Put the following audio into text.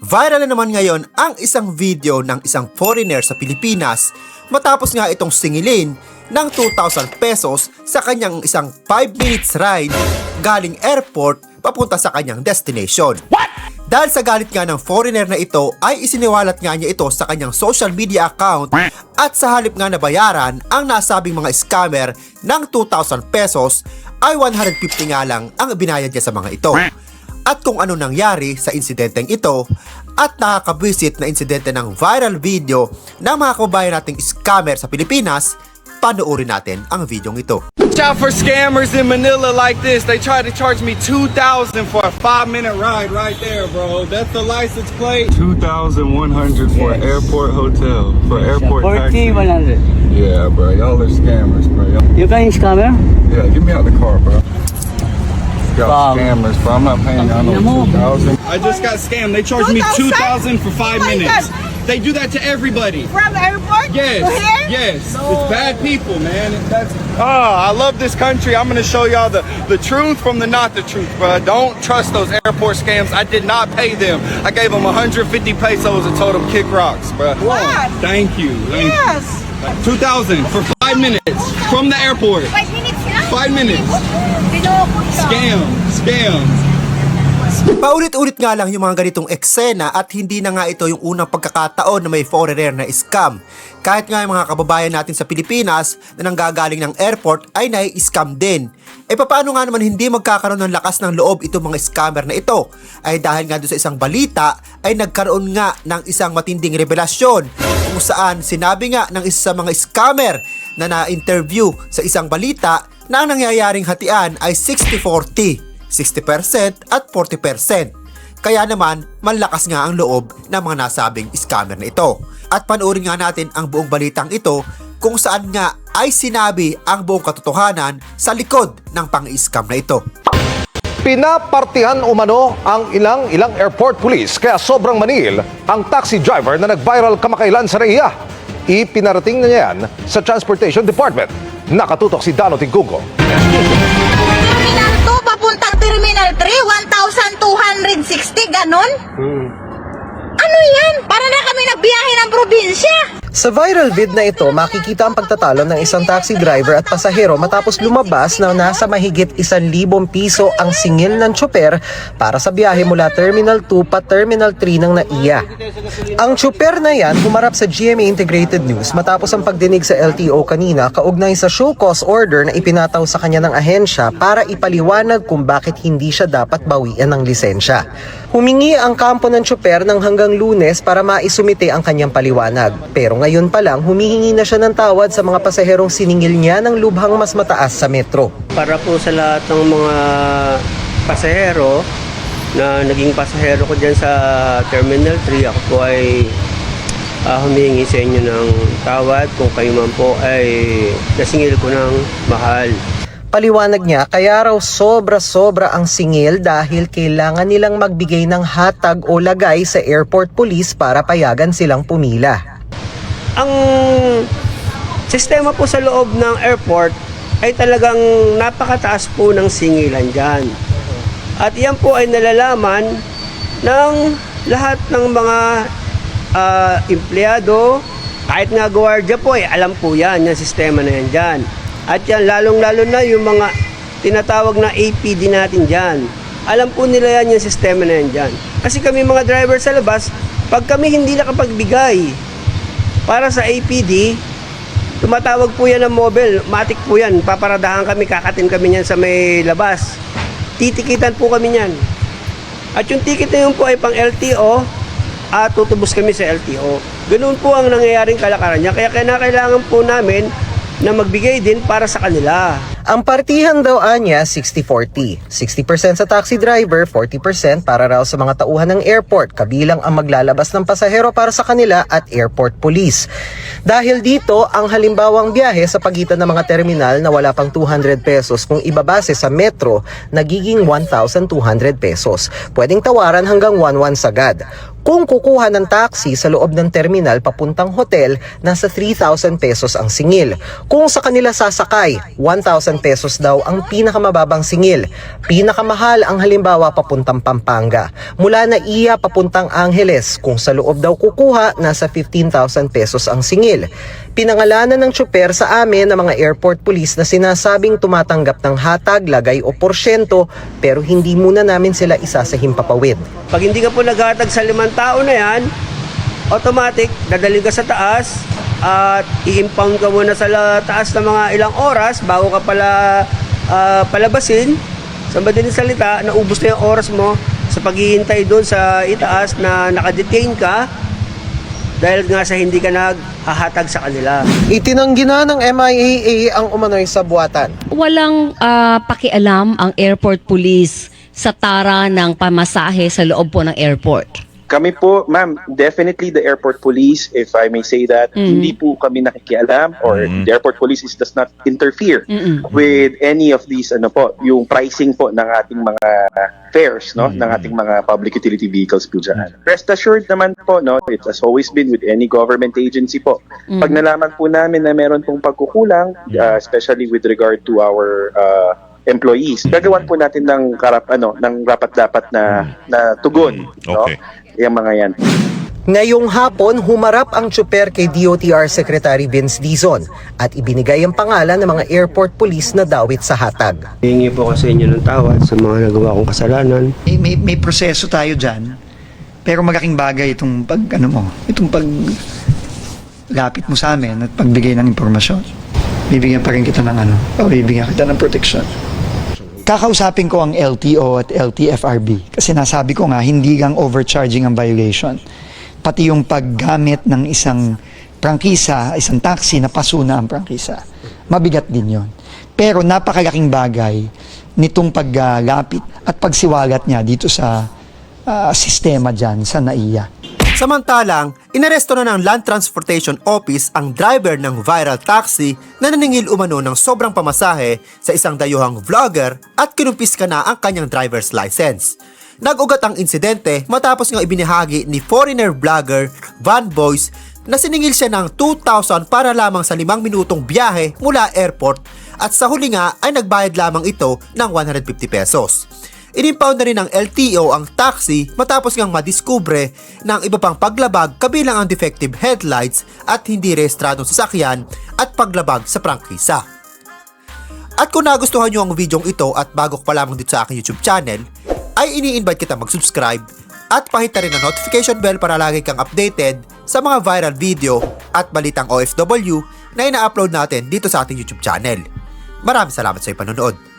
Viral na naman ngayon ang isang video ng isang foreigner sa Pilipinas matapos nga itong singilin ng 2,000 pesos sa kanyang isang 5 minutes ride galing airport papunta sa kanyang destination. What? Dahil sa galit nga ng foreigner na ito ay isiniwalat nga niya ito sa kanyang social media account at sa halip nga na bayaran ang nasabing mga scammer ng 2,000 pesos ay 150 nga lang ang binayad niya sa mga ito. At kung ano nangyari sa insidenteng ito at nakakabwisit na insidente ng viral video ng mga kababayan nating scammer sa Pilipinas, panoorin natin ang videong ito. Watch out for scammers in Manila like this. They tried to charge me $2,000 for a 5-minute ride right there, bro. That's the license plate. $2,100 for an airport hotel, for airport taxi. 100. Yeah, bro. Y'all are scammers, bro. You guys scammer? Yeah, get me out the car, bro. Wow. Y'all scammers, bro. I'm not paying y'all no $2,000. I just got scammed. They charged me $2,000 for 5 minutes. They do that to everybody. From the airport Yes, to here? yes. It's bad people, man. I love this country. I'm gonna show y'all the truth from the not the truth, bro. Don't trust those airport scams. I did not pay them. I gave them 150 pesos and told them kick rocks, bro. What? Thank you. Yes. 2,000 for 5 minutes from the airport. 5 minutes lang. 5 minutes. Binukod ka. Scam. Paulit-ulit nga lang yung mga ganitong eksena at hindi na nga ito yung unang pagkakataon na may foreigner na scam. Kahit nga yung mga kababayan natin sa Pilipinas na nanggagaling ng airport ay nai-scam din. Paano nga naman hindi magkakaroon ng lakas ng loob itong mga scammer na ito? Ay dahil nga doon sa isang balita ay nagkaroon nga ng isang matinding revelasyon kung saan sinabi nga ng isa sa mga scammer na na-interview sa isang balita na ang nangyayaring hatian ay 60-40. 60% at 40%. Kaya naman, malakas nga ang loob ng mga nasabing scammer na ito. At panoorin nga natin ang buong balitang ito kung saan nga ay sinabi ang buong katotohanan sa likod ng pang-scam na ito. Pinapartihan umano ang ilang airport police kaya sobrang manil ang taxi driver na nag-viral kamakailan sa NAIA. Ipinarating na niya yan sa Transportation Department. Nakatutok si Dano Tingkugo. Terminal 2 papuntang Terminal 3, 1,260, ganon? Ano yan? Para na kami nagbiyahe ng probinsya. Sa viral vid na ito, makikita ang pagtatalo ng isang taxi driver at pasahero matapos lumabas na nasa mahigit 1,000 piso ang singil ng tsoper para sa biyahe mula Terminal 2 pa Terminal 3 ng NAIA. Ang tsoper na yan humarap sa GMA Integrated News matapos ang pagdinig sa LTO kanina kaugnay sa show cause order na ipinataw sa kanya ng ahensya para ipaliwanag kung bakit hindi siya dapat bawian ng lisensya. Humingi ang kampo ng tsoper ng hanggang Lunes para maisumite ang kanyang paliwanag. Pero ngayon pa lang, humihingi na siya ng tawad sa mga pasaherong siningil niya ng lubhang mas mataas sa metro. Para po sa lahat ng mga pasahero na naging pasahero ko dyan sa Terminal 3, ako po ay humihingi sa inyo ng tawad kung kayo man po ay nasingil ko ng mahal. Paliwanag niya, kaya raw sobra-sobra ang singil dahil kailangan nilang magbigay ng hatag o lagay sa airport police para payagan silang pumila. Ang sistema po sa loob ng airport ay talagang napakataas po ng singilan dyan. At yan po ay nalalaman ng lahat ng mga empleyado, kahit nga gwardiya po ay alam po yan, yung sistema na yan dyan. At yan, lalong-lalo na yung mga tinatawag na APD natin dyan. Alam po nila yan yung sistema na yan dyan. Kasi kami mga driver sa labas, pag kami hindi nakapagbigay para sa APD, tumatawag po yan ng mobile, matik po yan, paparadahan kami, kakatin kami yan sa may labas. Titikitan po kami yan. At yung ticket na yun po ay pang LTO at tutubos kami sa LTO. Ganoon po ang nangyayaring kalakaran niya. Kaya kailangan po namin na magbigay din para sa kanila. Ang partihan daw anya 60-40. 60% sa taxi driver, 40% para raw sa mga tauhan ng airport, kabilang ang maglalabas ng pasahero para sa kanila at airport police. Dahil dito, ang halimbawang biyahe sa pagitan ng mga terminal na wala pang 200 pesos kung ibabase sa metro, nagiging 1,200 pesos. Pwedeng tawaran hanggang 1,100 sagad. Kung kukuha ng taxi sa loob ng terminal papuntang hotel, nasa 3,000 pesos ang singil. Kung sa kanila sasakay, 1,000 pesos daw ang pinakamababang singil. Pinakamahal ang halimbawa papuntang Pampanga. Mula na Iya papuntang Angeles, kung sa loob daw kukuha, nasa 15,000 pesos ang singil. Pinangalanan ng tsuper sa amin ng mga airport police na sinasabing tumatanggap ng hatag, lagay o porsyento, pero hindi muna namin sila isa sa himpapawid. Pag hindi ka po naghatag sa 5 tao na yan, automatic, dadalhin ka sa taas at i-impound ka muna sa taas ng mga ilang oras bago ka palabasin. Sa madaling salita, naubos na yung oras mo sa paghihintay doon sa itaas na nakadetain ka dahil nga sa hindi ka naghahatag sa kanila. Itinanggi na ng MIAA ang umano'y sabuatan. Walang pakialam ang airport police sa tara ng pamasahe sa loob po ng airport. Kami po, ma'am, definitely the airport police, if I may say that, hindi po kami nakikialam or the airport police does not interfere with any of these, yung pricing po ng ating mga fares, no, ng ating mga public utility vehicles po dyan. Rest assured naman po, no, it has always been with any government agency po. Pag nalaman po namin na meron pong pagkukulang, especially with regard to our employees, gagawan po natin ng rapat-dapat na tugon, no? Yung mga yan. Ngayong hapon, humarap ang tsuper kay DOTR Secretary Vince Dizon at ibinigay ang pangalan ng mga airport police na dawit sa hatag. Hihingi po kasi inyo ng tawad sa mga nagawa kong kasalanan. May proseso tayo dyan, pero malaking bagay itong paglapit mo sa amin at pagbigay ng impormasyon. Bibigyan pa rin kita bibigyan kita ng protection. Kakausapin ko ang LTO at LTFRB kasi nasabi ko nga hindi lang overcharging ang violation. Pati yung paggamit ng isang prangkisa, isang taxi na pasuna ang prangkisa. Mabigat din yon. Pero napakalaking bagay nitong paglapit at pagsiwalat niya dito sa sistema dyan sa NAIA. Samantalang, inaresto na ng Land Transportation Office ang driver ng viral taxi na naningil umano ng sobrang pamasahe sa isang dayuhang vlogger at kinumpiska na ang kanyang driver's license. Nag-ugat ang insidente matapos nga ibinahagi ni foreigner vlogger Van Boys na siningil siya ng 2,000 para lamang sa 5 minutong biyahe mula airport at sa huli nga ay nagbayad lamang ito ng 150 pesos. Inimpound na rin ng LTO ang taxi matapos ngang madiskubre ng iba pang paglabag kabilang ang defective headlights at hindi rehistradong sasakyan at paglabag sa prangkisa. At kung nagustuhan nyo ang videong ito at bago pa lamang dito sa aking YouTube channel, ay ini-invite kita mag-subscribe at pahita rin ang notification bell para lagi kang updated sa mga viral video at balitang OFW na ina-upload natin dito sa ating YouTube channel. Maraming salamat sa iyong panonood.